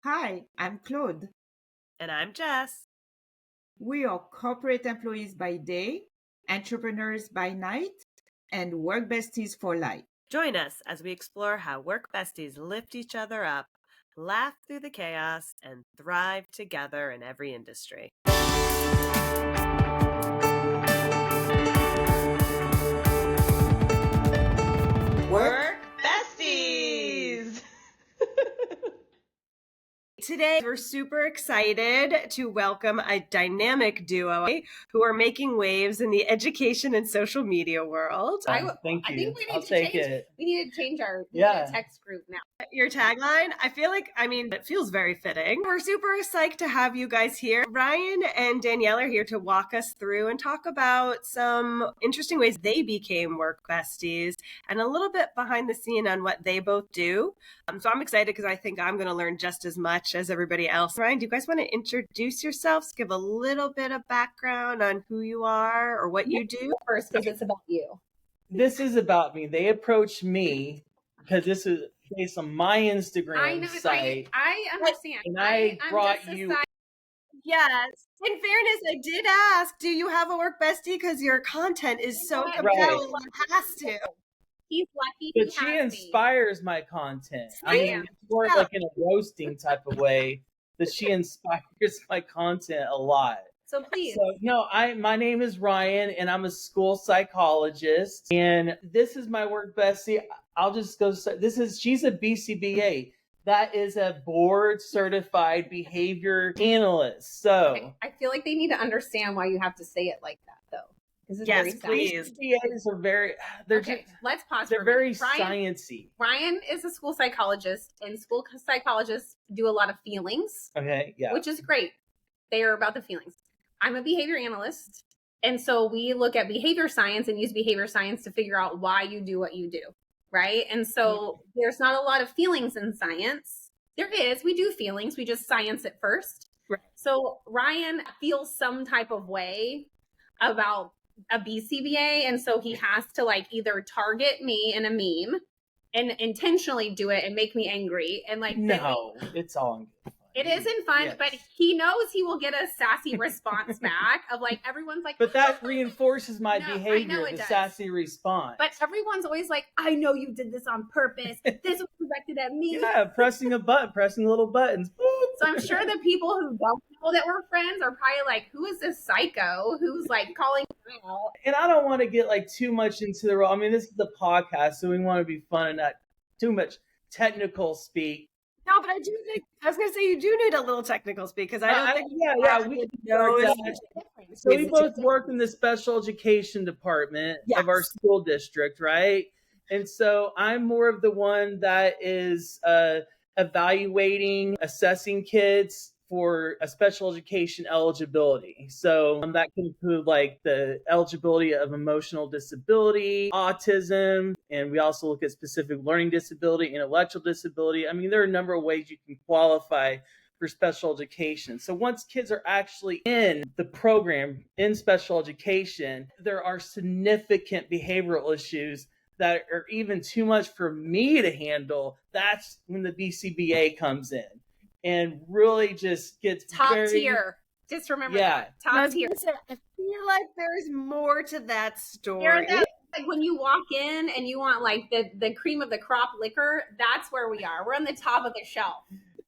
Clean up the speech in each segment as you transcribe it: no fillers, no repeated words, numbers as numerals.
Hi, I'm Claude. And I'm Jess. We are corporate employees by day, entrepreneurs by night, and work besties for life. Join us as we explore how work besties lift each other up, laugh through the chaos, and thrive together in every industry. Work Besties! Today, we're super excited to welcome a dynamic duo who are making waves in the education and social media world. Thank you. I think we I'll need to take change. it. We need to change our text group now. Your tagline, it feels very fitting. We're super psyched to have you guys here. Ryan and Danielle are here to walk us through and talk about some interesting ways they became work besties and a little bit behind the scene on what they both do. So I'm excited because I think I'm going to learn just as much as everybody else. Ryan, do you guys want to introduce yourselves, give a little bit of background on who you are or what you do? First, because it's about you. This is about me. They approached me because this is based on my Instagram site. I understand. And I brought you. Yes. In fairness, I did ask, do you have a work bestie? Because your content is so compelling. It has to. He's lucky. But she inspires my content. I mean, it's more like in a roasting type of way that she inspires my content a lot. So please. So no, my name is Ryan and I'm a school psychologist. And this is my work bestie. I'll just go say she's a BCBA. That is a board certified behavior analyst. So I feel like they need to understand why you have to say it like that though. Yes, please. BCBAs are let's pause. They're very sciencey. Ryan is a school psychologist, and school psychologists do a lot of feelings. Okay, yeah. Which is great. They are about the feelings. I'm a behavior analyst, and so we look at behavior science and use behavior science to figure out why you do what you do, right? And so there's not a lot of feelings in science. There is. We do feelings. We just science it first. Right. So Ryan feels some type of way about a BCBA, and so he has to either target me in a meme and intentionally do it and make me angry and it's all good. It isn't fun, yes. But he knows he will get a sassy response back of everyone's like. But that reinforces my behavior, the sassy response. But everyone's always like, I know you did this on purpose. This was directed at me. Yeah, pressing little buttons. So I'm sure the people who don't know that we're friends are probably like, who is this psycho who's calling me out? And I don't want to get too much into the role. I mean, this is the podcast, so we want to be fun and not too much technical speak. No, but I do think, I was going to say, you do need a little technical speak because I don't think. We know. So we both work in the special education department of our school district, right? And so I'm more of the one that is evaluating, assessing kids for a special education eligibility. So that can include the eligibility of emotional disability, autism, and we also look at specific learning disability, intellectual disability. I mean, there are a number of ways you can qualify for special education. So once kids are actually in the program in special education, there are significant behavioral issues that are even too much for me to handle. That's when the BCBA comes in. And really just gets top tier. Just remember that. Top tier. I feel like there's more to that story. When you walk in and you want the cream of the crop liquor, that's where we are. We're on the top of the shelf.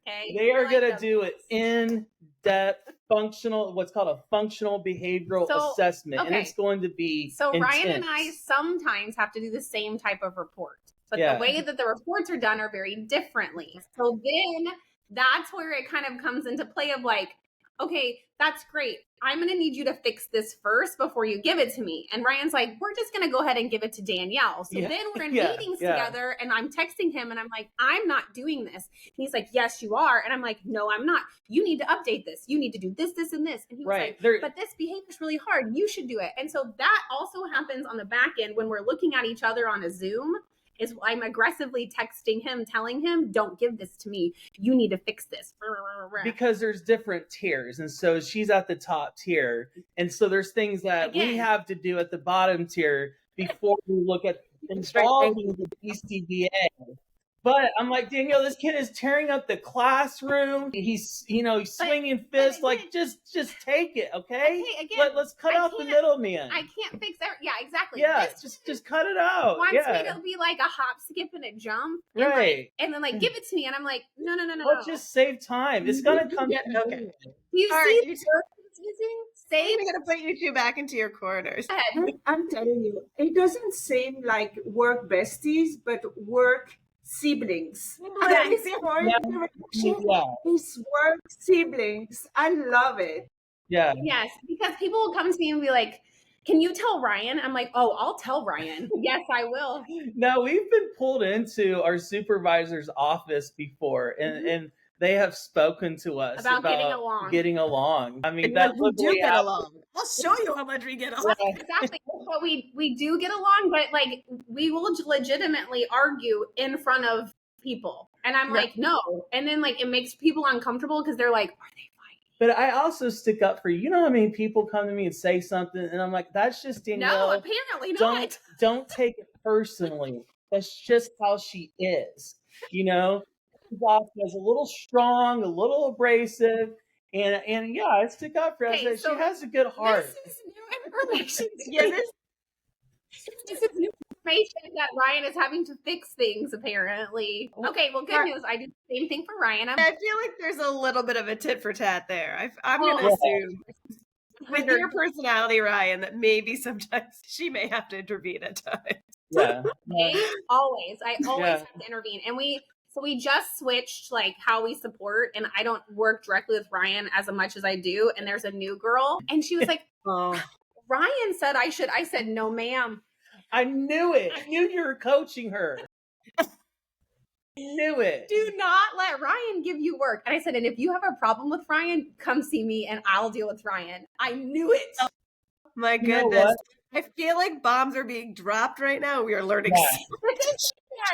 Okay. They are going to do an in-depth what's called a functional behavioral assessment. Okay. And it's going to be intense. Ryan and I sometimes have to do the same type of report. But the way that the reports are done are very differently. So then that's where it kind of comes into play of okay, that's great. I'm going to need you to fix this first before you give it to me. And Ryan's like, we're just going to go ahead and give it to Danielle. So then we're in meetings together and I'm texting him and I'm like, I'm not doing this. And he's like, yes, you are. And I'm like, no, I'm not. You need to update this. You need to do this, this, and this. And he was like, but this behavior is really hard. You should do it. And so that also happens on the back end when we're looking at each other on a Zoom. Is I'm aggressively texting him, telling him, don't give this to me. You need to fix this. Because there's different tiers. And so she's at the top tier. And so there's things that we have to do at the bottom tier before we look at involving the BCBA. But I'm like, Danielle, this kid is tearing up the classroom. He's swinging fists. Like, just take it, okay? Again, let's cut out the middleman. I can't fix that. Yeah, exactly. Yeah, just cut it out. Wants me to be like a hop, skip, and a jump, right? And then give it to me, and I'm like, no. Let's just save time. It's gonna come. Okay. Do you see? I'm gonna put you two back into your corners. I'm telling you, it doesn't seem like work besties, but work siblings. It's work siblings. I love it. Yeah. Yes, because people will come to me and be like, can you tell Ryan? I'm like, oh, I'll tell Ryan. Yes, I will. No, we've been pulled into our supervisor's office before, and they have spoken to us about getting along. I mean, we do get along. I'll show you how much we get along. Exactly. But we do get along, but we will legitimately argue in front of people. And I'm like, no. And then it makes people uncomfortable because they're like, are they fighting? But I also stick up for you. Know what I mean? People come to me and say something, and I'm like, that's just Danielle. No, apparently not. Don't take it personally. That's just how she is. Boss is a little strong, a little abrasive, and yeah, I stick up for her. She has a good heart. This is new information. This is new information that Ryan is having to fix things, apparently. Okay, well, good news. I do the same thing for Ryan. I feel like there's a little bit of a tit for tat there. I'm going to assume with your personality, Ryan, that maybe sometimes she may have to intervene at times. Yeah. Always. I always have to intervene. And we just switched how we support, and I don't work directly with Ryan as much as I do. And there's a new girl, and she was like, "Oh, Ryan said I should." I said, "No, ma'am." I knew it. I knew you were coaching her. I knew it. Do not let Ryan give you work. And I said, and if you have a problem with Ryan, come see me, and I'll deal with Ryan. I knew it. Oh, my goodness. I feel like bombs are being dropped right now. We are learning.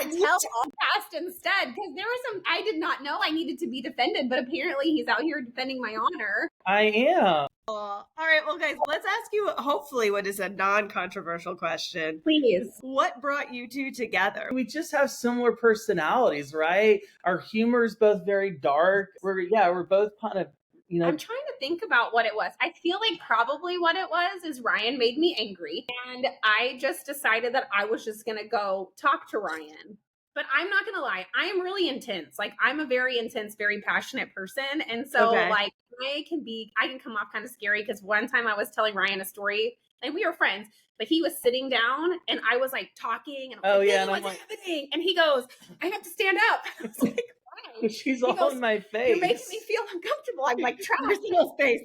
Tell all past instead, because there was some I did not know I needed to be defended, but apparently he's out here defending my honor. I am. All right, well, guys, let's ask you hopefully what is a non-controversial question. Please. What brought you two together? We just have similar personalities, right? Our humor is both very dark. We're both kind of I'm trying to think about what it was. I feel like probably what it was is Ryan made me angry, and I just decided that I was just going to go talk to Ryan. But I'm not going to lie. I am really intense. I'm a very intense, very passionate person. And so I can come off kind of scary, because one time I was telling Ryan a story, and we were friends, but he was sitting down and I was talking, and I was what's happening? And he goes, I have to stand up. I was like, she's all in my face. You're making me feel uncomfortable. I'm like, personal space.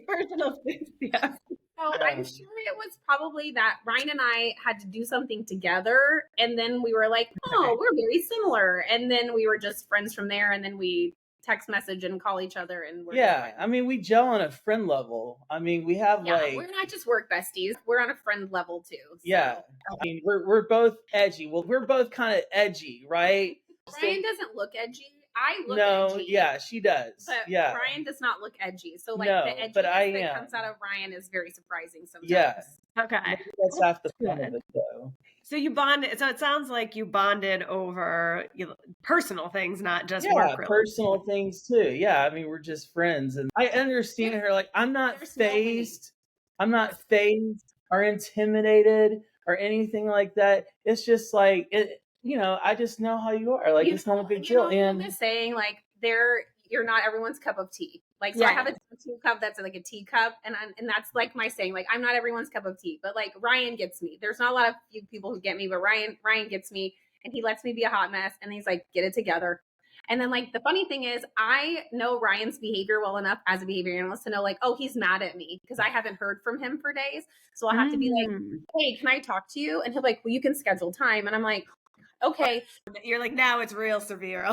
Yeah. So I'm sure it was probably that Ryan and I had to do something together, and then we were like, oh, we're very similar. And then we were just friends from there, and then we text message and call each other, and we're I mean, we gel on a friend level. I mean, we have we're not just work besties, we're on a friend level too. So. Yeah. I mean, we're both edgy. Well, we're both kind of edgy, right? Ryan doesn't look edgy. I look edgy. Yeah, she does. But yeah. Ryan does not look edgy. So the edginess that comes out of Ryan is very surprising sometimes. Yeah. Okay. That's half the fun of it, though. So you bonded. So it sounds like you bonded over personal things, not just work. Personal things too. Yeah, I mean, we're just friends, and I understand her. I'm not phased. I'm not phased or intimidated or anything like that. It's just it. I just know how you are. It's not a big deal. And just saying you're not everyone's cup of tea. So I have a tea cup that's a tea cup, and that's my saying. I'm not everyone's cup of tea, but Ryan gets me. There's not a lot of people who get me, but Ryan gets me, and he lets me be a hot mess, and he's like, get it together. And then the funny thing is, I know Ryan's behavior well enough as a behavior analyst to know oh, he's mad at me because I haven't heard from him for days. So I'll have to be hey, can I talk to you? And he'll be like, well, you can schedule time. And I'm like, okay. You're now it's real severe.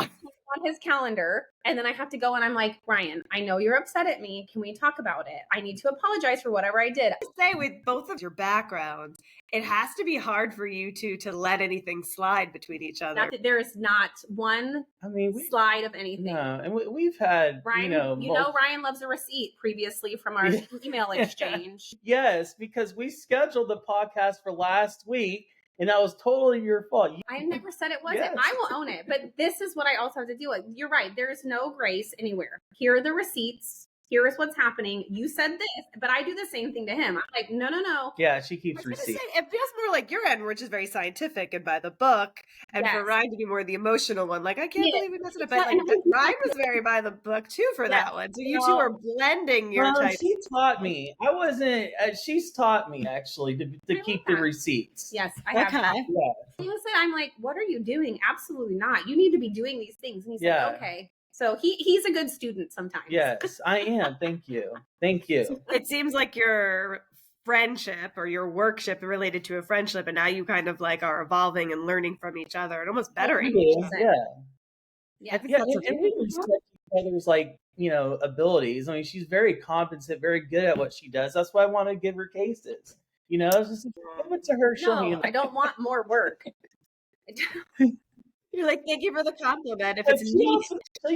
On his calendar, and then I have to go, and I'm like, Ryan, I know you're upset at me. Can we talk about it? I need to apologize for whatever I did. Say with both of your backgrounds, it has to be hard for you two to let anything slide between each other. There is not one slide of anything. No, and we've had Ryan. Ryan loves a receipt previously from our email exchange. Yes, because we scheduled the podcast for last week. And that was totally your fault. I never said it wasn't. Yes. I will own it. But this is what I also have to deal with. You're right. There is no grace anywhere. Here are the receipts. Here is what's happening. You said this, but I do the same thing to him. I'm like, no. Yeah, she keeps receipts. It feels more like your end, which is very scientific and by the book, and for Ryan to be more the emotional one. Like, I can't believe we messed it up. But like, Ryan was very by the book too for that one. So you two are blending your type. She taught me. I wasn't. She's taught me actually to keep the receipts. Yes, I have. Yeah. He said, I'm like, what are you doing? Absolutely not. You need to be doing these things. And he said, okay. So he's a good student sometimes. Yes, I am. Thank you. Thank you. It seems like your friendship or your workship related to a friendship, and now you kind of like are evolving and learning from each other and almost bettering each other. Yeah. I think and we respect each other's abilities. I mean, she's very competent, very good at what she does. That's why I want to give her cases. It's just give it to her. She'll handle it. I don't want more work. You're like, thank you for the compliment. If it's neat. So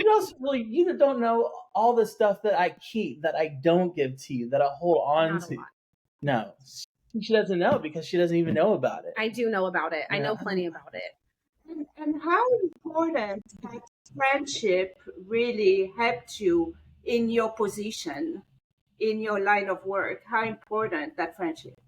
you don't know all the stuff that I keep, that I don't give to you, that I hold on to. No, she doesn't know because she doesn't even know about it. I do know about it. I know plenty about it. And how important has friendship really helped you in your position, in your line of work? How important that friendship?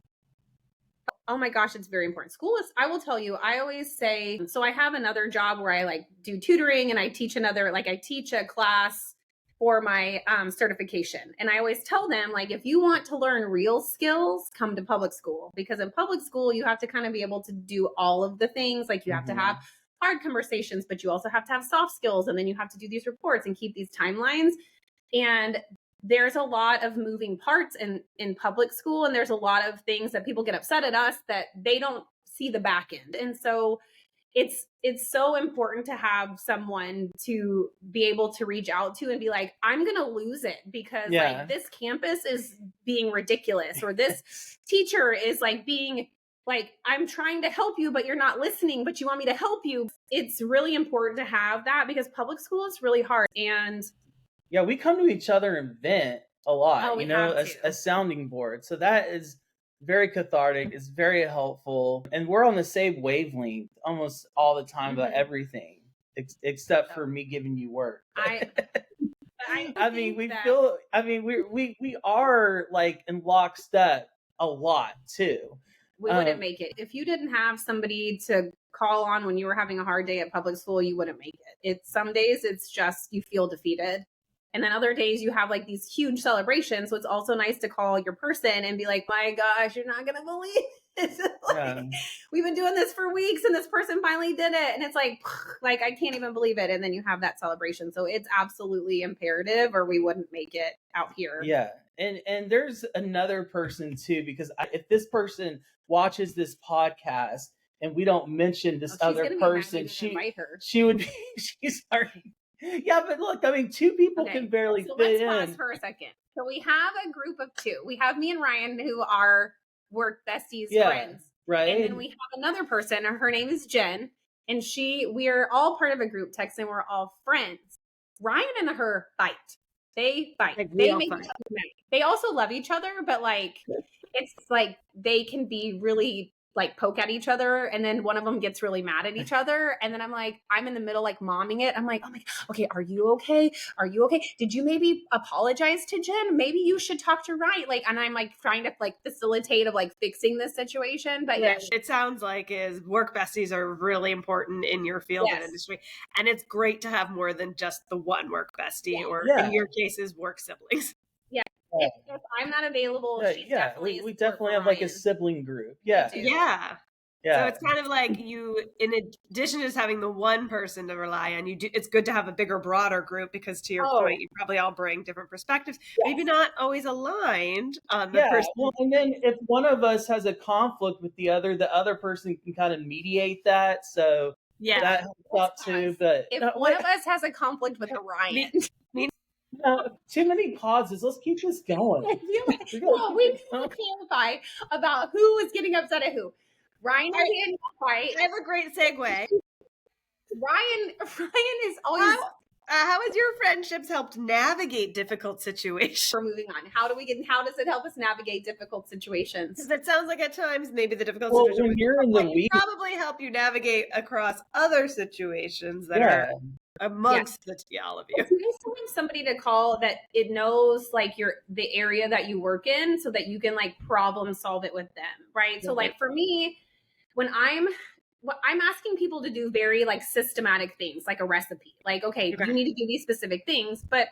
Oh my gosh, it's very important. School is, I will tell you, I always say, so I have another job where I like do tutoring and I teach I teach a class for my certification. And I always tell them, like, if you want to learn real skills, come to public school, because in public school, you have to kind of be able to do all of the things. Like you have to have hard conversations, but you also have to have soft skills. And then you have to do these reports and keep these timelines. And there's a lot of moving parts in public school. And there's a lot of things that people get upset at us that they don't see the back end. And so it's so important to have someone to be able to reach out to and be like, I'm going to lose it because like this campus is being ridiculous, or this teacher is like being like, I'm trying to help you, but you're not listening, but you want me to help you. It's really important to have that because public school is really hard. And yeah, we come to each other and vent a lot, a sounding board. So that is very cathartic. It's very helpful. And we're on the same wavelength almost all the time about everything, except for me giving you work. We are like in lockstep a lot too. We wouldn't make it. If you didn't have somebody to call on when you were having a hard day at public school, you wouldn't make it. Some days it's just you feel defeated. And then other days you have like these huge celebrations. So it's also nice to call your person and be like, my gosh, you're not going to believe it. We've been doing this for weeks and this person finally did it. And it's like, I can't even believe it. And then you have that celebration. So it's absolutely imperative or we wouldn't make it out here. Yeah. And there's another person too, because if this person watches this podcast and we don't mention this other person, she would be, she's already. Yeah, but look, I mean, two people can barely fit in. Let's pause for a second. So we have a group of two. We have me and Ryan, who are work besties, friends. Right. And then we have another person, her name is Jen. And we're all part of a group text and we're all friends. Ryan and her fight. They fight. Like they make each other mad. They also love each other, but like, it's like they can be really like poke at each other, and then one of them gets really mad at each other, and then I'm in the middle like momming it. I'm like, okay, are you okay? Did you maybe apologize to Jen? Maybe you should talk to Ryan. Like, and I'm like trying to like facilitate of like fixing this situation. But it sounds like work besties are really important in your field and industry, and it's great to have more than just the one work bestie, or in your cases, work siblings. If I'm not available, she's definitely we definitely have like a sibling group. Yeah. So it's kind of like you, in addition to just having the one person to rely on, it's good to have a bigger, broader group because to your point, you probably all bring different perspectives, maybe not always aligned on the person. Well, and then if one of us has a conflict with the other person can kind of mediate that. So that helps out too. But if one of us has a conflict with Ryan. Too many pauses. Let's keep this going. We need to clarify about who is getting upset at who. Ryan and Danielle fight. I have a great segue. Ryan is always. How has your friendships helped navigate difficult situations? We're moving on. How does it help us navigate difficult situations? Because it sounds like at times maybe the difficult Well, situation when you're in the weeds, probably help you navigate across other situations that are amongst all of you. It's nice to have somebody to call that it knows like the area that you work in, so that you can like problem solve it with them, right? So like for me, when I'm asking people to do very like systematic things, like a recipe, like, okay, you need to do these specific things, but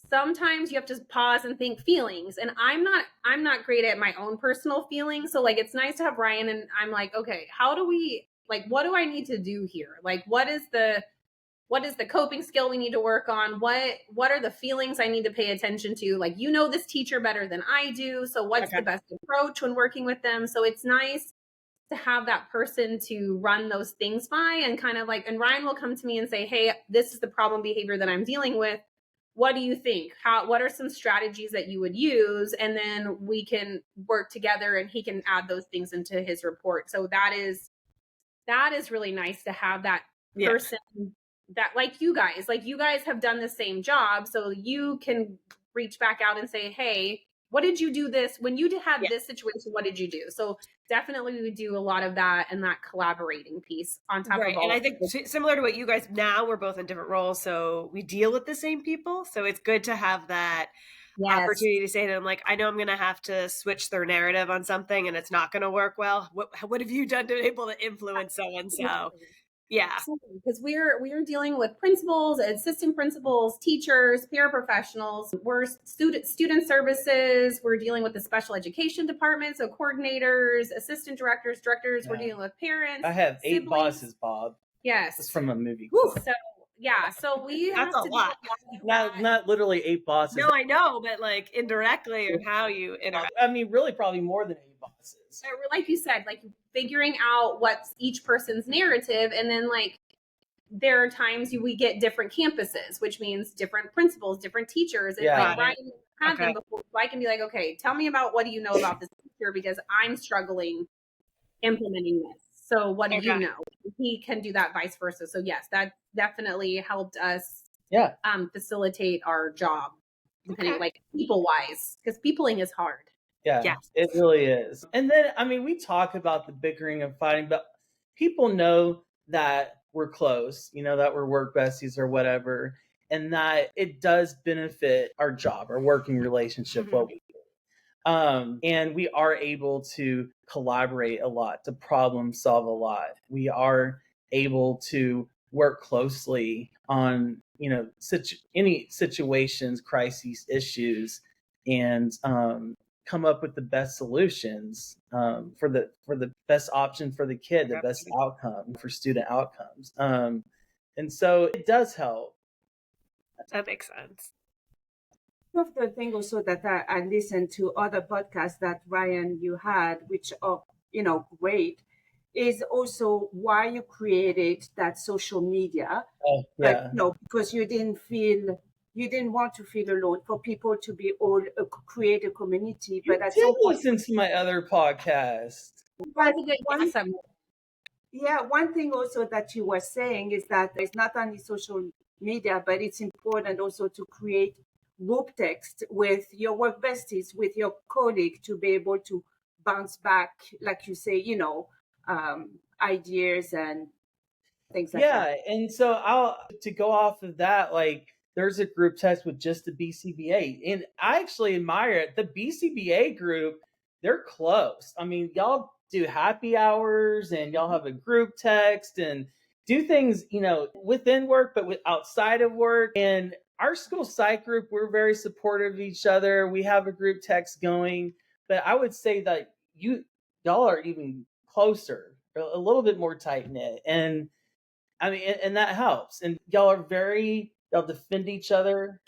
sometimes you have to pause and think feelings. And I'm not great at my own personal feelings. So like, it's nice to have Ryan, and I'm like, okay, what do I need to do here? Like, what is the coping skill we need to work on? What are the feelings I need to pay attention to? Like, this teacher better than I do. So what's the best approach when working with them? So it's nice to have that person to run those things by, and kind of like, and Ryan will come to me and say, hey, this is the problem behavior that I'm dealing with. What do you think? What are some strategies that you would use? And then we can work together, and he can add those things into his report. So that is really nice to have that person that like you guys have done the same job. So you can reach back out and say, hey, what did you do when you had this situation? What did you do? So definitely we would do a lot of that, and that collaborating piece on top of all. And I think similar to what you guys, now we're both in different roles, so we deal with the same people. So it's good to have that opportunity to say to them, like, I know I'm going to have to switch their narrative on something and it's not going to work well. What have you done to be able to influence so-and-so? Yeah. Because we're dealing with principals, assistant principals, teachers, paraprofessionals. We're student services. We're dealing with the special education department. So coordinators, assistant directors. Yeah. We're dealing with parents. I have 8 siblings. Bosses, Bob. Yes. It's from a movie. So we have That's a lot. Not literally 8 bosses. No, I know, but like indirectly, or how you interact. I mean, really probably more than 8 bosses. So like you said, like figuring out what's each person's narrative, and then like there are times we get different campuses, which means different principals, different teachers. And like Ryan had them before, so I can be like, okay, tell me about what do you know about this teacher, because I'm struggling implementing this. So what do you know? He can do that, vice versa. So yes, that definitely helped us facilitate our job, depending like people wise, because peopling is hard. Yeah, it really is. And then, I mean, we talk about the bickering and fighting, but people know that we're close, that we're work besties or whatever, and that it does benefit our job, our working relationship, what we do. And we are able to collaborate a lot, to problem solve a lot. We are able to work closely on, any situations, crises, issues, and come up with the best solutions for the best option for the kid, the best outcome for student outcomes. And so it does help. That makes sense. One of the things also that I listened to other podcasts that Ryan you had, which are great, is also why you created that social media. Because you didn't want to feel alone, for people to be all create a community. But I did listen to my other podcast. But one thing also that you were saying is that it's not only social media, but it's important also to create group text with your work besties, with your colleague, to be able to bounce back, like you say, ideas and things like that. Yeah, and so to go off of that, like, there's a group text with just the BCBA, and I actually admire it. The BCBA group, they're close. I mean, y'all do happy hours, and y'all have a group text and do things, within work, but outside of work. And our school psych group, we're very supportive of each other. We have a group text going, but I would say that y'all are even closer, a little bit more tight knit, and I mean, and that helps. And y'all defend each other.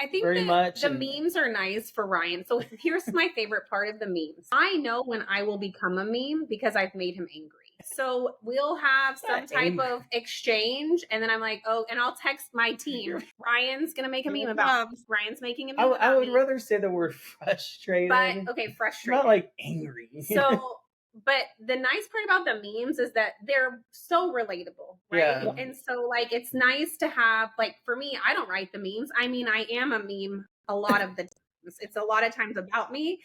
I think very much. The memes are nice for Ryan. So here's my favorite part of the memes. I know when I will become a meme because I've made him angry. So we'll have some type of exchange, and then I'm like, oh, and I'll text my team. Ryan's gonna make a meme about this. Ryan's making a meme about I would me. rather say the word frustrated. But okay, frustrated. Not like angry. So but the nice part about the memes is that they're so relatable, right? Yeah. And so like it's nice to have, like, for me, I don't write the memes. I mean, I am a meme a lot of the times. It's a lot of times about me,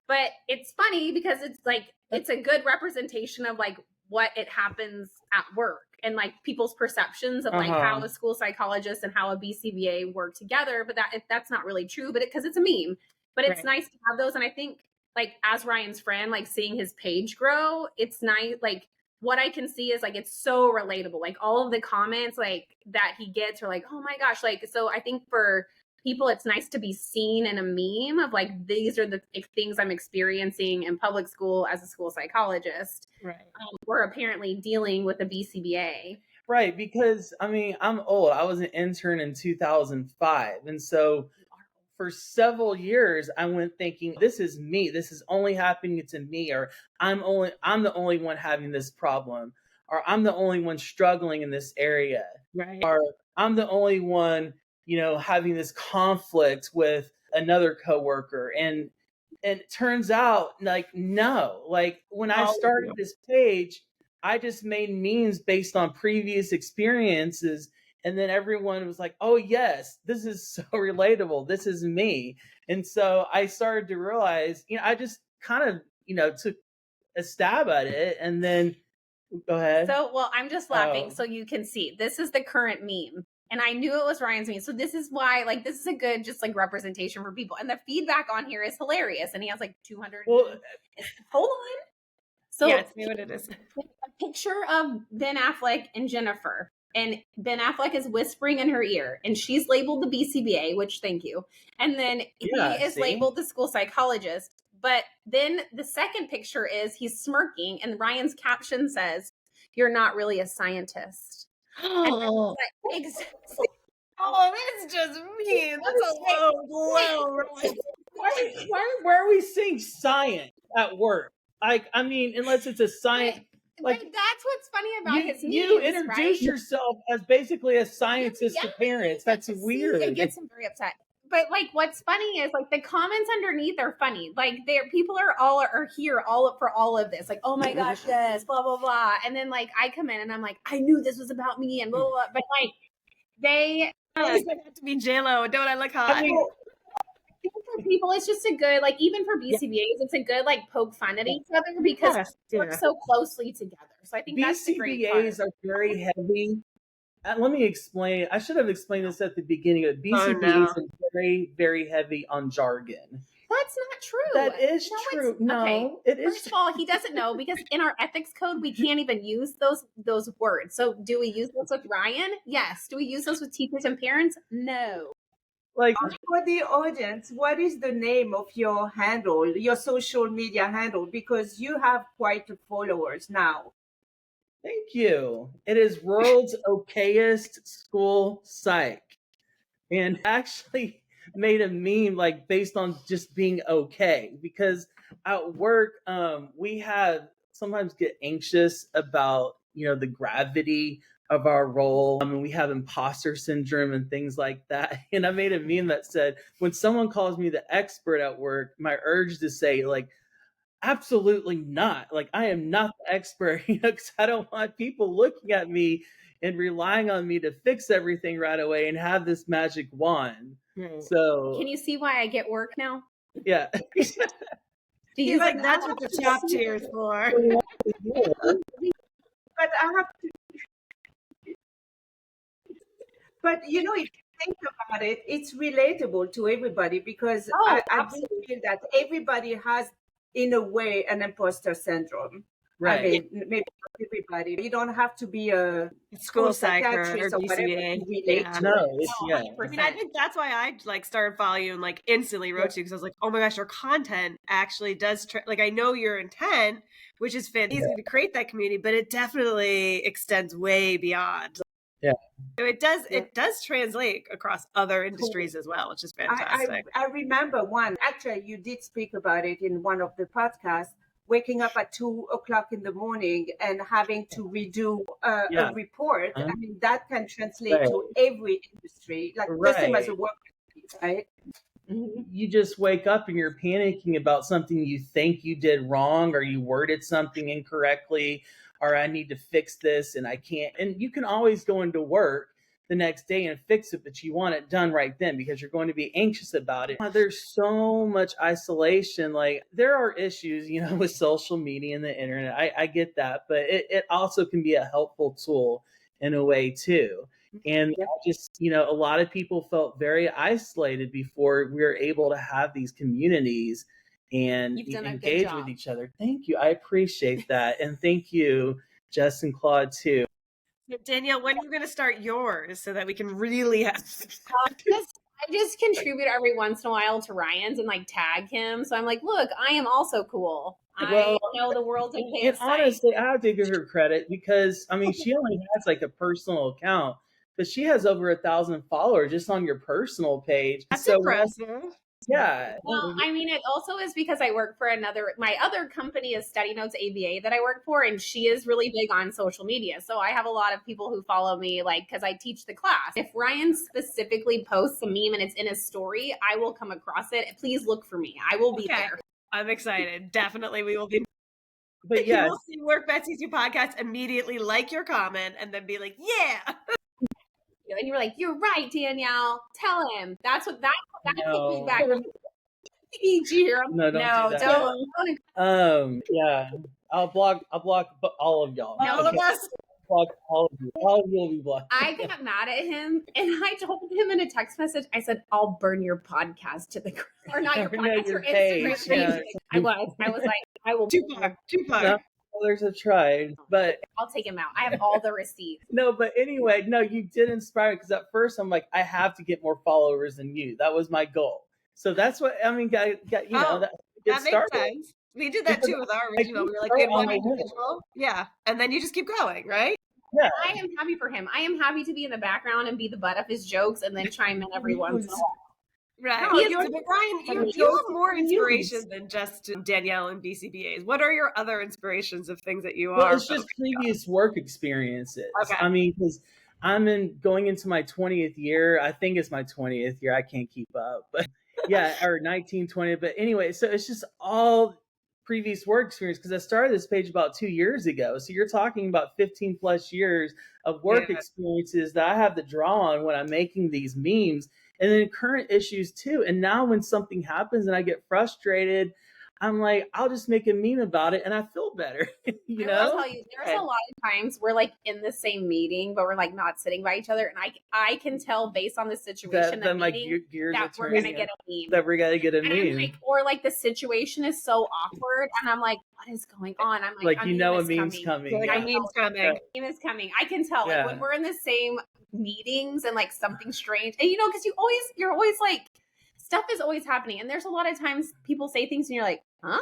but it's funny because it's like it's a good representation of like what it happens at work and like people's perceptions of like how a school psychologist and how a BCBA work together. But that's not really true, but because it's a meme. But it's nice to have those, and I think, like, as Ryan's friend, like seeing his page grow, it's nice. Like what I can see is like, it's so relatable. Like all of the comments like that he gets are like, oh my gosh. Like, so I think for people, it's nice to be seen in a meme of like, these are the things I'm experiencing in public school as a school psychologist. Right. We're apparently dealing with a BCBA. Right. Because I mean, I'm old. I was an intern in 2005. And so for several years, I went thinking, this is me. This is only happening to me, or I'm the only one having this problem, or I'm the only one struggling in this area, right? Or I'm the only one, having this conflict with another coworker. And it turns out, like, no, like when I started this page, I just made memes based on previous experiences. And then everyone was like, oh, yes, this is so relatable. This is me. And so I started to realize, I just kind of, took a stab at it. And then go ahead. So, well, I'm just laughing. So you can see this is the current meme. And I knew it was Ryan's meme. So this is why, like, this is a good just like representation for people. And the feedback on here is hilarious. And he has like 200. Well, hold on. So yeah, it's me what it is. A picture of Ben Affleck and Jennifer. And Ben Affleck is whispering in her ear, and she's labeled the BCBA, which thank you. And then he is labeled the school psychologist. But then the second picture is he's smirking, and Ryan's caption says, "You're not really a scientist." Oh, like, that's just me. That's a low. Why are we saying science at work? Like, I mean, unless it's a science. Like that's what's funny about his memes, you introduce yourself as basically a scientist to parents. That's weird. It gets him very upset. But like, what's funny is like the comments underneath are funny. Like people are here for all of this. Like, oh my gosh, yes, blah blah blah. And then like I come in and I'm like, I knew this was about me and blah blah. blah. But like they have to be JLo. Don't I look hot? For people, it's just a good, like, even for BCBAs, it's a good like poke fun at each other because we work so closely together. So I think that's the great part. BCBAs are very heavy. Let me explain. I should have explained this at the beginning. But BCBAs are very, very heavy on jargon. That's not true. That is true. No, it is. First of all, he doesn't know because in our ethics code, we can't even use those words. So do we use those with Ryan? Yes. Do we use those with teachers and parents? No. Like, for the audience, what is the name of your handle, your social media handle? Because you have quite a followers now. Thank you. It is World's Okayest School Psych. And actually made a meme like based on just being okay. Because at work, we sometimes get anxious about, the gravity of our role. I mean, we have imposter syndrome and things like that. And I made a meme that said, when someone calls me the expert at work, my urge to say, like, absolutely not. Like, I am not the expert, because I don't want people looking at me and relying on me to fix everything right away and have this magic wand. So can you see why I get work now? Yeah. He's like, that's what the top tier is for. But I have to. But if you think about it, it's relatable to everybody because I do feel that everybody has, in a way, an imposter syndrome. Right. I mean, maybe not everybody. You don't have to be a school psychiatrist or BCBA. I mean, I think that's why I started following you and instantly wrote to you because I was like, oh my gosh, your content actually does I know your intent, which is fantastic to create that community, but it definitely extends way beyond. Yeah. So it does translate across other industries as well, which is fantastic. I remember one, actually you did speak about it in one of the podcasts, waking up at 2:00 in the morning and having to redo a report. I mean, that can translate to every industry, the same as a work, right? you just wake up and you're panicking about something you think you did wrong, or you worded something incorrectly, or I need to fix this and I can't. And you can always go into work the next day and fix it, but you want it done right then because you're going to be anxious about it. There's so much isolation. Like, there are issues, with social media and the internet. I get that, but it also can be a helpful tool in a way too. And I just, a lot of people felt very isolated before we were able to have these communities and engage with each other. Thank you. I appreciate that. And thank you, Jess and Claude, too. Danielle, when are you going to start yours so that we can really have... I just contribute every once in a while to Ryan's and tag him. So I'm like, look, I am also cool. I know the world and honestly, I have to give her credit because, she only has a personal account. But she has over 1,000 followers just on your personal page. That's impressive. Yeah. Well, it also is because I work for my other company is Study Notes ABA that I work for, and she is really big on social media. So I have a lot of people who follow me, because I teach the class. If Ryan specifically posts a meme and it's in his story, I will come across it. Please look for me. I will be there. I'm excited. Definitely we will be. But yeah. You'll see Work Besties Do podcast, immediately like your comment and then be like, yeah. And you're like, you're right, Danielle. Tell him. That's the feedback. No, don't. Yeah, I'll block all of y'all. All of us. Block all of you. All of you will be blocked. I got mad at him, and I told him in a text message. I said, "I'll burn your podcast to the ground, or not your podcast, your Instagram page." Yeah. I was like, I will. Tupac. Others have tried, but I'll take him out. I have all the receipts. No, but anyway, you did inspire me because at first I'm like, I have to get more followers than you. That was my goal. So that's what that makes sense. We did that too with our original. We were like, we had one individual. Yeah, and then you just keep going, right? Yeah. I am happy for him. I am happy to be in the background and be the butt of his jokes, and then chime in every once in a while. Right. But Ryan, you have more inspiration than just Danielle and BCBAs. What are your other inspirations of things that you are? Well, it's just previous work experiences. Okay. Because I'm going into my 20th year. I think it's my 20th year. I can't keep up. But yeah, or 19, 20. But anyway, so it's just all previous work experience because I started this page about 2 years ago. So you're talking about 15 plus years of work experiences that I have to draw on when I'm making these memes. And then current issues too. And now when something happens and I get frustrated, I'm like, I'll just make a meme about it and I feel better. You know? I will tell you, there's a lot of times we're in the same meeting, but we're not sitting by each other. And I can tell based on the situation that we're going to get a meme. That we're going to get a meme. Or the situation is so awkward. And I'm like, what is going on? I'm like, a meme's coming. A meme is coming. I can tell when we're in the same meetings and something strange. And because you're always stuff is always happening. And there's a lot of times people say things and you're like, huh?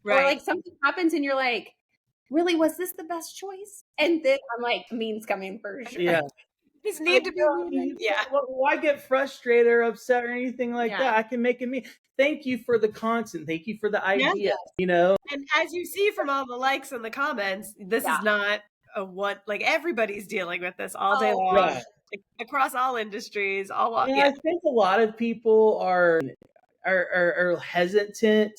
Right. Or something happens and you're like, really, was this the best choice? And then I'm like, memes coming for sure. Yeah. These need to be. Yeah. Why get frustrated or upset or anything like that? I can make a meme. Thank you for the content. Thank you for the idea. And as you see from all the likes and the comments, this is not everybody's dealing with this all day long. Right. Across all industries, I think a lot of people are hesitant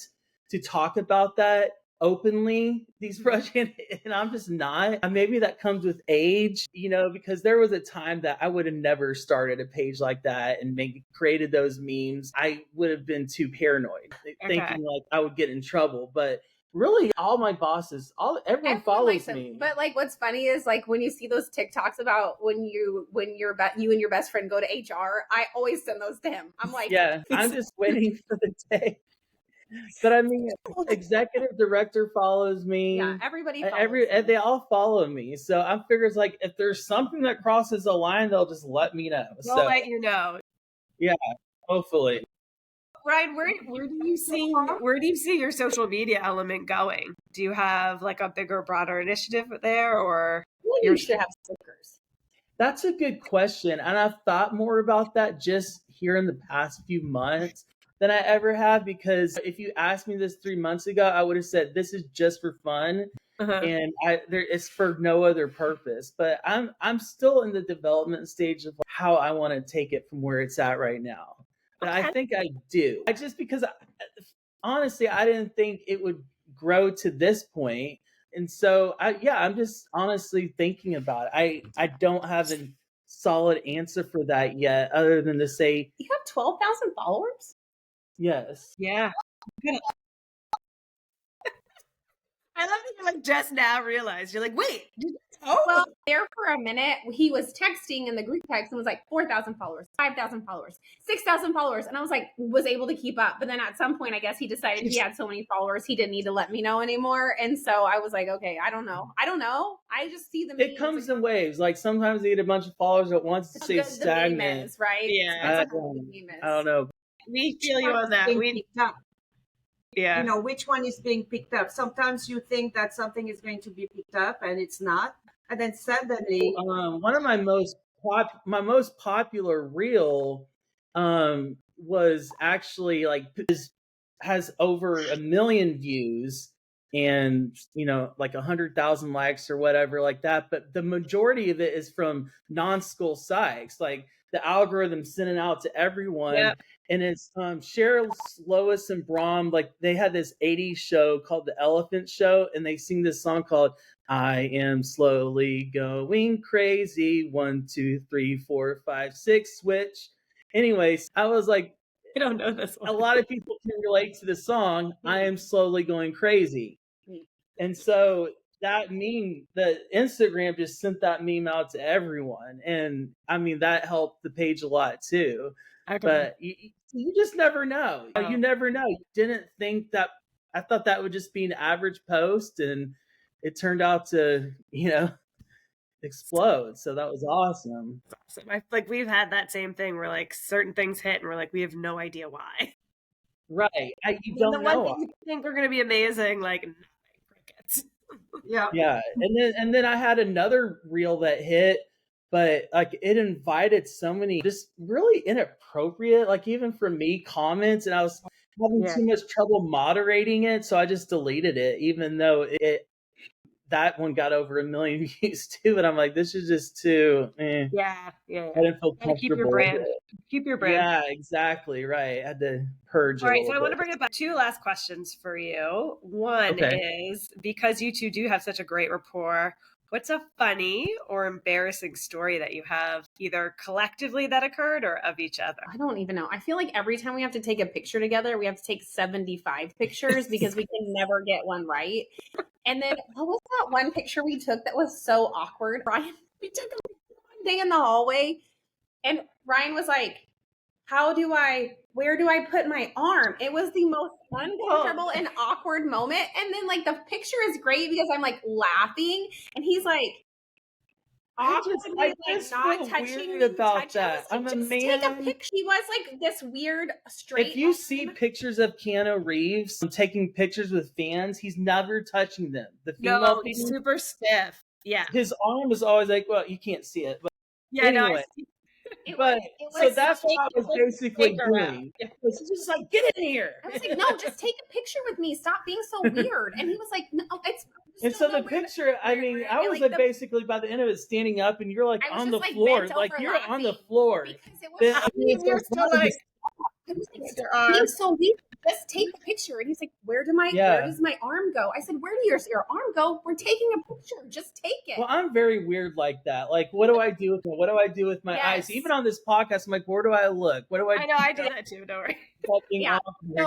to talk about that openly, these projects, and I'm just not. Maybe that comes with age, because there was a time that I would have never started a page like that and created those memes. I would have been too paranoid, thinking I would get in trouble, but really, all my bosses, everyone follows me. But what's funny is when you see those TikToks about when you and your best friend go to HR, I always send those to him. I'm like, yeah, I'm just waiting for the day. But executive director follows me. Yeah, everybody follows me. They all follow me. So I figure if there's something that crosses a line, they'll just let me know. They'll let you know. Yeah, hopefully. Ryan, where do you see your social media element going? Do you have a bigger, broader initiative there, or you should have stickers? That's a good question, and I've thought more about that just here in the past few months than I ever have. Because if you asked me this 3 months ago, I would have said this is just for fun, and it's for no other purpose. But I'm still in the development stage of how I want to take it from where it's at right now. but I think I do. I just because honestly, I didn't think it would grow to this point. And so I'm just honestly thinking about it. I don't have a solid answer for that yet, other than to say you have 12,000 followers. Yes. Yeah. I love that you like just now realized. You're like, wait. Well, there for a minute, he was texting in the group text and was like 4,000 followers, 5,000 followers, 6,000 followers. And I was like, was able to keep up. But then at some point, I guess he decided he had so many followers, he didn't need to let me know anymore. And so I was like, okay, I don't know. I just see them. It comes in waves. Like sometimes they get a bunch of followers at once. It stays stagnant. Is, right? Yeah. I don't know. We feel you on that. You know, which one is being picked up? Sometimes you think that something is going to be picked up and it's not. And then suddenly one of my most popular reel was actually like has over 1 million views and like 100,000 likes or whatever like that. But the majority of it is from non-school psychs, like the algorithm sending out to everyone. Yep. And it's Cheryl, Lois, and Brahm. Like they had this 80s show called The Elephant Show, and they sing this song called "I Am Slowly Going Crazy." 1, 2, 3, 4, 5, 6. Switch. Anyways, I was like, I don't know this one. A lot of people can relate to the song "I Am Slowly Going Crazy," and so that meme, the Instagram just sent that meme out to everyone, and I mean that helped the page a lot too. Okay. But you just never know. Oh. You never know. You didn't think that. I thought that would just be an average post, and it turned out to explode. So that was awesome. That's awesome. I like we've had that same thing where like certain things hit, and we're like, we have no idea why. Right. You don't know. One thing you think are going to be amazing, like crickets. Yeah. And then I had another reel that hit, but like it invited so many just really inappropriate, like even for me, comments, and I was having too much trouble moderating it, so I just deleted it, even though that one got over 1 million views too. And I'm like, this is just too. Yeah. I didn't feel comfortable. Keep your brand. Keep your brand. Yeah, exactly. Right. I had to purge. All right. So I want to bring up 2 last questions for you. One is, because you two do have such a great rapport, what's a funny or embarrassing story that you have either collectively that occurred or of each other? I don't even know. I feel like every time we have to take a picture together, we have to take 75 pictures because we can never get one right. And then what was that one picture we took that was so awkward? Ryan, we took a picture one day in the hallway and Ryan was like, where do I put my arm? It was the most uncomfortable and awkward moment. And then like the picture is great because I'm like laughing and he's like, not touching me about that. I'm a man. Take a picture. He was like this weird straight. If you see pictures of Keanu Reeves taking pictures with fans, he's never touching them. The female, he's super stiff. Yeah, his arm is always like, well, you can't see it, but yeah, anyway. So that's what I was basically doing. It was just like, get in here. I was like, no, just take a picture with me. Stop being so weird. And he was like, no, it's. And so the picture, I mean, I was like basically by the end of it standing up, and you're like on the floor, like you're on the floor. Because you're still like, being so weird. Just take the picture. And he's like, where does my arm go? I said, where does your arm go? We're taking a picture. Just take it. Well, I'm very weird like that. Like, what do I do with what do I do with my eyes? Even on this podcast, I'm like, where do I look? What do I do? I know, I do that too. Don't worry. So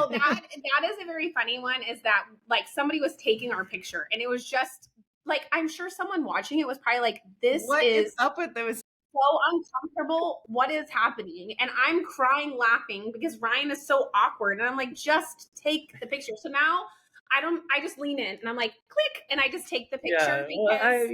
that is a very funny one, is that like somebody was taking our picture and it was just like, I'm sure someone watching it was probably like, what is up with those? So uncomfortable. What is happening? And I'm crying laughing because Ryan is so awkward. And I'm like, just take the picture. So now I just lean in and I'm like, click. And I just take the picture because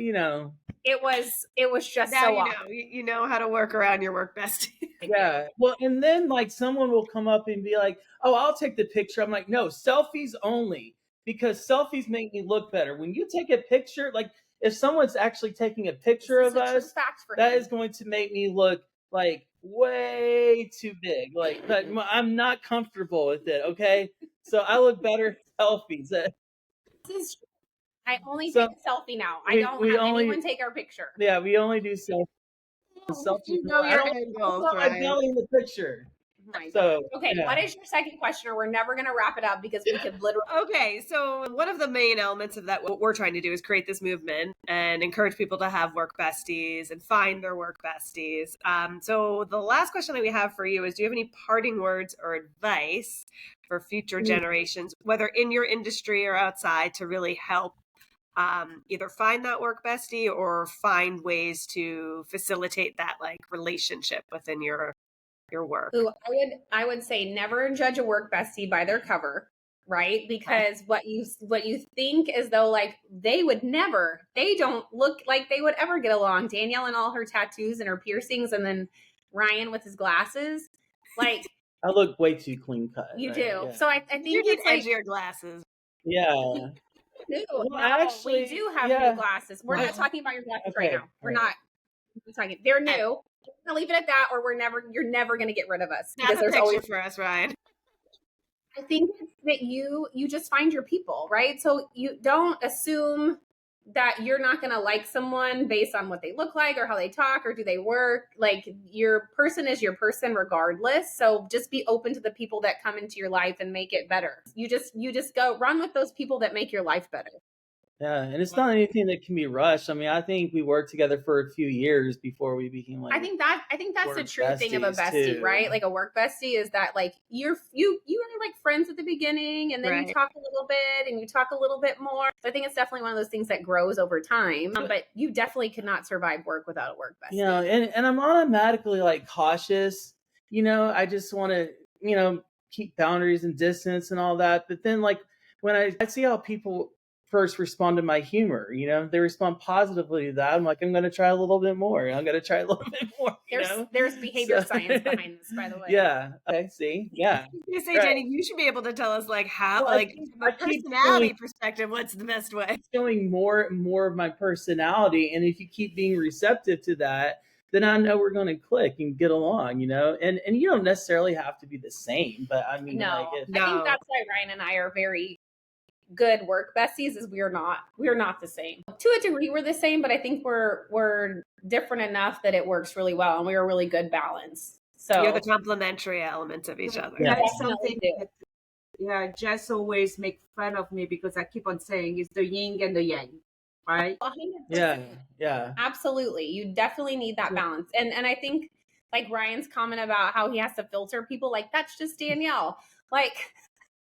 it was just now so awkward. You know how to work around your work bestie. Yeah. Well, and then like someone will come up and be like, oh, I'll take the picture. I'm like, no, selfies only, because selfies make me look better. When you take a picture, like, if someone's actually taking a picture of us, that is going to make me look like way too big. Like, but I'm not comfortable with it. Okay, so I look better in selfies. I only take a selfie now. I don't have anyone take our picture. Yeah, we only do selfies. You know your angles, right? My belly in the picture. So okay, what is your second question? Or we're never going to wrap it up because we could literally. Okay, so one of the main elements of that, what we're trying to do is create this movement and encourage people to have work besties and find their work besties. So the last question that we have for you is, do you have any parting words or advice for future generations, whether in your industry or outside, to really help either find that work bestie or find ways to facilitate that like relationship within your work? Ooh, I would say never judge a work bestie by their cover, right? Because what you think as though like they don't look like they would ever get along. Danielle and all her tattoos and her piercings, and then Ryan with his glasses, like I look way too clean cut. you right? do. Yeah. So I think You need it's like edgier glasses. Yeah. no, actually, we do have yeah. new glasses. We're not talking about your glasses right Okay, now. We're all right. not talking. They're new. We're gonna leave it at that, or you're never gonna get rid of us. Snap a picture for us, Ryan. I think that you just find your people, right? So you don't assume that you're not going to like someone based on what they look like or how they talk or do they work. Like your person is your person regardless. So just be open to the people that come into your life and make it better. You just go run with those people that make your life better. Yeah, and it's not anything that can be rushed. I mean, I think we worked together for a few years before we became like. I think that's the true thing of a besties, bestie, too. right? Like a work bestie is that like you are like friends at the beginning, and then Right. you talk a little bit, and you talk a little bit more. So I think it's definitely one of those things that grows over time. But you definitely could not survive work without a work bestie. You know, and I'm automatically like cautious. You know, I just want to keep boundaries and distance and all that. But then like when I see how people first respond to my humor, they respond positively to that. I'm like, I'm going to try a little bit more. I'm going to try a little bit more. There's behavior science behind this, by the way. Yeah. Okay. See. Yeah. You say, Jenny, you should be able to tell us like how, Well, from a personality perspective, what's the best way? Showing more and more of my personality, and if you keep being receptive to that, then I know we're going to click and get along. And you don't necessarily have to be the same, but I mean, I think that's why Ryan and I are very good work besties. Is we're not the same. To a degree we're the same, but I think we're different enough that it works really well, and we're a really good balance. So you're the complementary elements of each other. Yeah. That's something that, Jess always make fun of me because I keep on saying it's the yin and the yang, right? 100%. Yeah. Absolutely. You definitely need that balance. And I think like Ryan's comment about how he has to filter people, like that's just Danielle. Like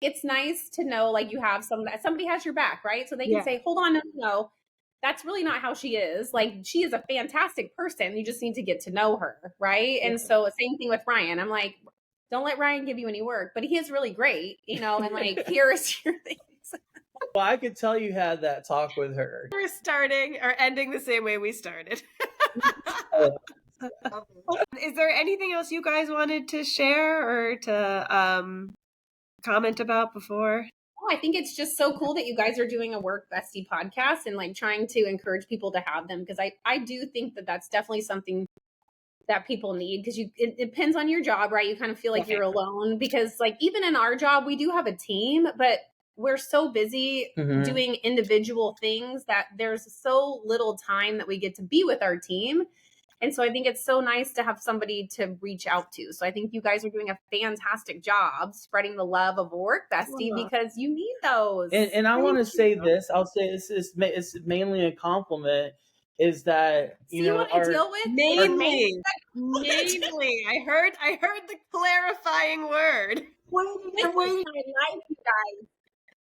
it's nice to know like you have somebody has your back, right? So they can say, hold on, no, that's really not how she is. Like she is a fantastic person. You just need to get to know her, right? And so same thing with Ryan. I'm like, don't let Ryan give you any work, but he is really great, and like here's your things. Well, I could tell you had that talk with her. We're starting or ending the same way we started. Is there anything else you guys wanted to share or to comment about before? I think it's just so cool that you guys are doing a work bestie podcast and like trying to encourage people to have them, because I do think that that's definitely something that people need, because it depends on your job, right? You kind of feel like you're alone, because like even in our job we do have a team, but we're so busy doing individual things that there's so little time that we get to be with our team. And so I think it's so nice to have somebody to reach out to. So I think you guys are doing a fantastic job spreading the love of work bestie, because you need those. And I want to say this. I'll say this is it's mainly a compliment. Is that you what I deal with? Mainly. I heard the clarifying word. I like you guys.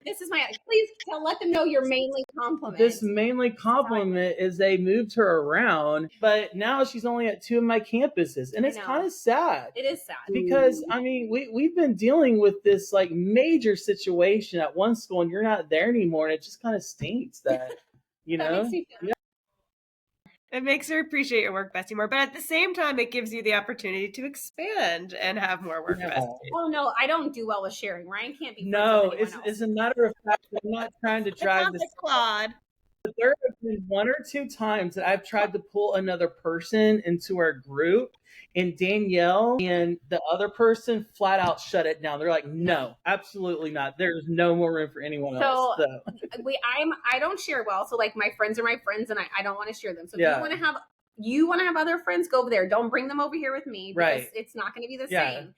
This is please let them know your mainly compliment. This mainly compliment is they moved her around, but now she's only at 2 of my campuses. And it's kind of sad. It is sad. Because, I mean, we've been dealing with this like major situation at one school and you're not there anymore. And it just kind of stinks that, That makes me feel It makes her appreciate your work bestie more, but at the same time, it gives you the opportunity to expand and have more work besties. Oh no, I don't do well with sharing. Ryan can't be. No, it's a matter of fact. I'm not trying to drive this. Claude. But there have been 1 or 2 times that I've tried to pull another person into our group, and Danielle and the other person flat out shut it down. They're like, no, absolutely not. There's no more room for anyone else. So I don't share well. So like my friends are my friends, and I don't want to share them. So if you want to have other friends, go over there. Don't bring them over here with me, because it's not going to be the same.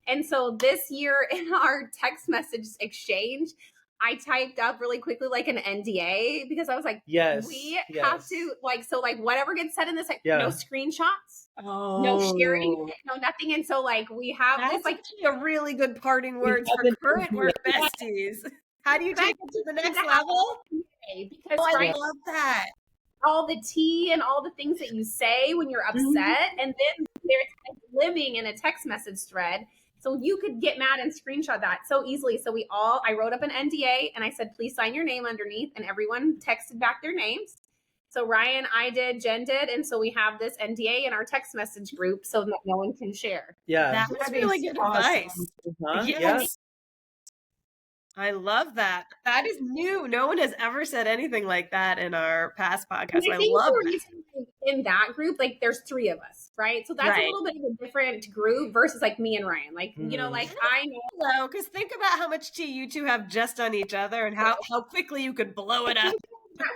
And so this year in our text message exchange, I typed up really quickly like an NDA because I was like, we have to so whatever gets said in this, no screenshots, no sharing, no nothing. And so we have this a really good parting words for current work besties. How do you take it to the next level? Because I love that. All the tea and all the things that you say when you're upset, and then there's living in a text message thread. So you could get mad and screenshot that so easily. So I wrote up an NDA and I said, please sign your name underneath. And everyone texted back their names. So Ryan, I did, Jen did. And so we have this NDA in our text message group so that no one can share. Yeah. That's really good advice. Yes. I love that. That is new. No one has ever said anything like that in our past podcasts. I love that. In that group, there's 3 of us, right? So that's a little bit of a different group versus me and Ryan. I know. Because think about how much tea you two have just on each other and how quickly you could blow it up.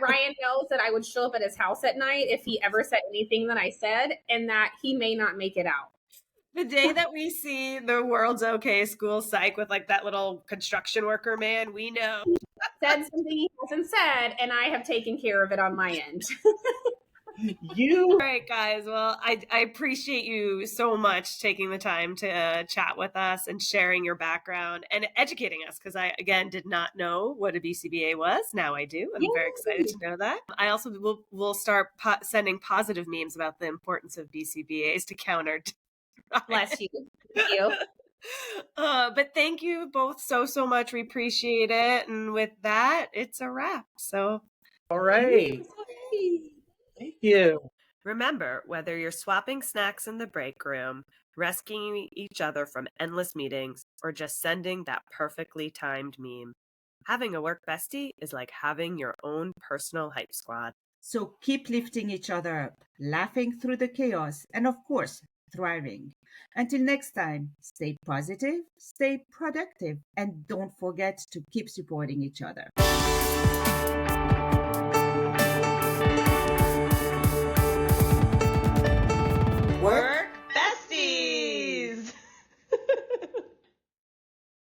Ryan knows that I would show up at his house at night if he ever said anything that I said, and that he may not make it out. The day that we see the world's okay school psych with that little construction worker man, we know. Said something he hasn't said, and I have taken care of it on my end. All right, guys. Well, I appreciate you so much taking the time to chat with us and sharing your background and educating us, because I, again, did not know what a BCBA was. Now I do. I'm very excited to know that. I also will start sending positive memes about the importance of BCBAs to counter. Bless you. Thank you. But thank you both so much. We appreciate it. And with that, it's a wrap. So, all right. Thank you. Remember, whether you're swapping snacks in the break room, rescuing each other from endless meetings, or just sending that perfectly timed meme, having a work bestie is like having your own personal hype squad. So keep lifting each other up, laughing through the chaos, and of course, thriving. Until next time, stay positive, stay productive, and don't forget to keep supporting each other.